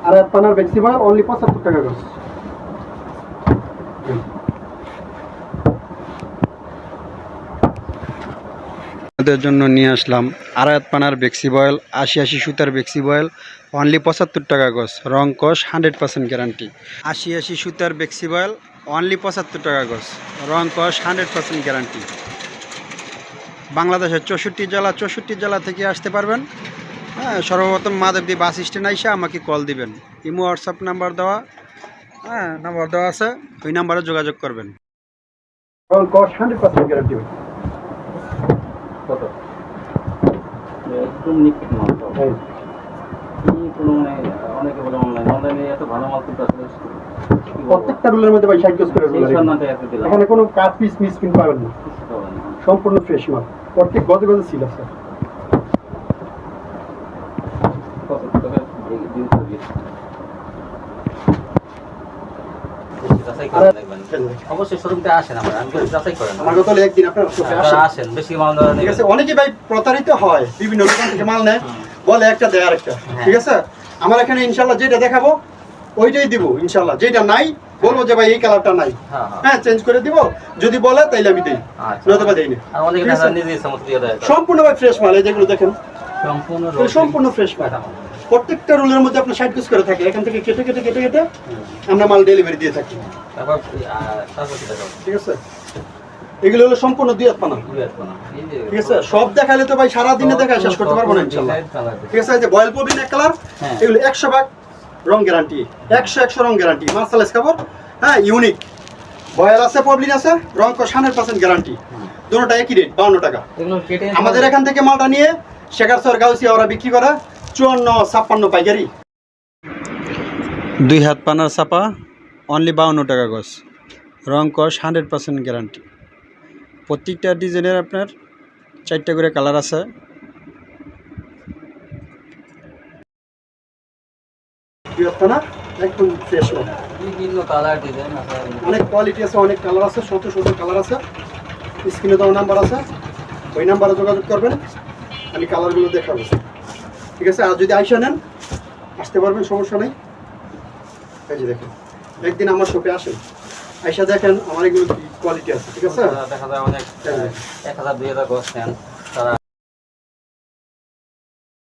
আর এক পানার flexible only 75 টাকা গজ। আপনাদের জন্য নিয়ে আসলাম আড়াত পানার বেক্সি বয়েল ৮০ সুতার বেক্সি বয়েল অনলি ৭৫ টাকা গজ, রং কস 100% গ্যারান্টি। ৮০ সুতার বেক্সি বয়েল অনলি ৭৫ টাকা গজ, রং কস 100% গ্যারান্টি। বাংলাদেশের 64 জেলা থেকে আসতে পারবেন। হ্যাঁ, সর্বপ্রথম মাধবদী বাস স্ট্যান্ড আইসা আমাকে কল দিবেন। ইমো হোয়াটসঅ্যাপ নাম্বার দেওয়া, হ্যাঁ নাম্বার দেওয়া আছে, ওই নাম্বারে যোগাযোগ করবেন। রং কস 100% গ্যারান্টি। কত একদম নিখুঁত মাল তো। কি কোনো মানে অনেকে বলে অনলাইনে এত ভালো মাল কিন্তু আসলে প্রত্যেকটা রুলের মধ্যে ভাই 60 গজ করে রুল সেই সন্ধানটা এত দিলাম। এখানে কোনো কাট পিস মিস কিন্তু পাবেন না, সম্পূর্ণ ফ্রেশ মাল, প্রত্যেক গজে গজে সিল আছে। কত টাকা দিন করবি যাচাই করে দেখবেন। অবশ্যই শোরুমতে আসেন, আমি যাচাই করেন। আমার কথা হলো একদিন আপনারা শপে আসেন, বেশি মাল নেওয়া ঠিক আছে। অনেকে ভাই প্রতারিত হয়, বিভিন্ন দোকান থেকে মাল নেয়, বলে একটা দেয় আরেকটা, ঠিক আছে। আমার এখানে ইনশাল্লাহ যেটা দেখাবো ওইটাই দিব ইনশাল্লাহ, যেটা নাই বলবো যে ভাই এই কালারটা নাই, হ্যাঁ চেঞ্জ করে দিব। যদি বলে তাইলে আমি দেই, নয়তো দেই না। আর অনেকে দেখা নিজে ইচ্ছামত দিয়ে দেয়। সম্পূর্ণ ভাই ফ্রেশ মাল, এই যেগুলো দেখেন সম্পূর্ণ ফ্রেশ মাল। প্রত্যেকটা রুলের মধ্যে আপনার 60 পিস করে থাকে, এখান থেকে কেটে কেটে কেটে কেটে আমরা মাল ডেলিভারি দিয়ে থাকি, তারপর কি দেখাবো? ঠিক আছে। এগুলো হলো সম্পূর্ণ দুই হাত পানা, ঠিক আছে। সব দেখালে তো ভাই সারা দিনে দেখায় শেষ করতে পারবো না ইনশাআল্লাহ, ঠিক আছে। এই যে বয়েল পবিন এক কালার, এগুলো 100 ভাগ রং গ্যারান্টি, 100 রং গ্যারান্টি, মার্সালাইজ কাপড়, হ্যাঁ ইউনিক। বয়েল আছে, পবলিন আছে, রং কস 100% গ্যারান্টি। দুটোটা একই রেট 52 টাকা। আমাদের এখান থেকে মালটা নিয়ে শেখারচর গাউসিয়া ওরা বিক্রি করে 54-56 পাইকারি। 2 হাত পানার চাপা অনলি 52 টাকা গজ, রং কস 100% গ্যারান্টি। প্রত্যেকটা ডিজাইনের আপনার 4টা করে কালার আছে। দুই হাত পানা একদম ফ্রেশ মাল, বিভিন্ন কালার ডিজাইন আছে, অনেক কোয়ালিটি আছে, অনেক কালার আছে, শত শত কালার আছে। স্ক্রিনে দেওয়া নাম্বার আছে, ওই নাম্বারে যোগাযোগ করবেন, আমি কালারগুলো দেখাবো, ঠিক আছে। আর যদি আইসা নেন আসতে পারবেন, সমস্যা নেই। এই যে দেখেন, একদিন আমার শপে আসেন, আইসা দেখেন আমার এগুলো কি কোয়ালিটি আছে, ঠিক আছে। দেখা যায় অনেক 1000-2000 গজ নেন।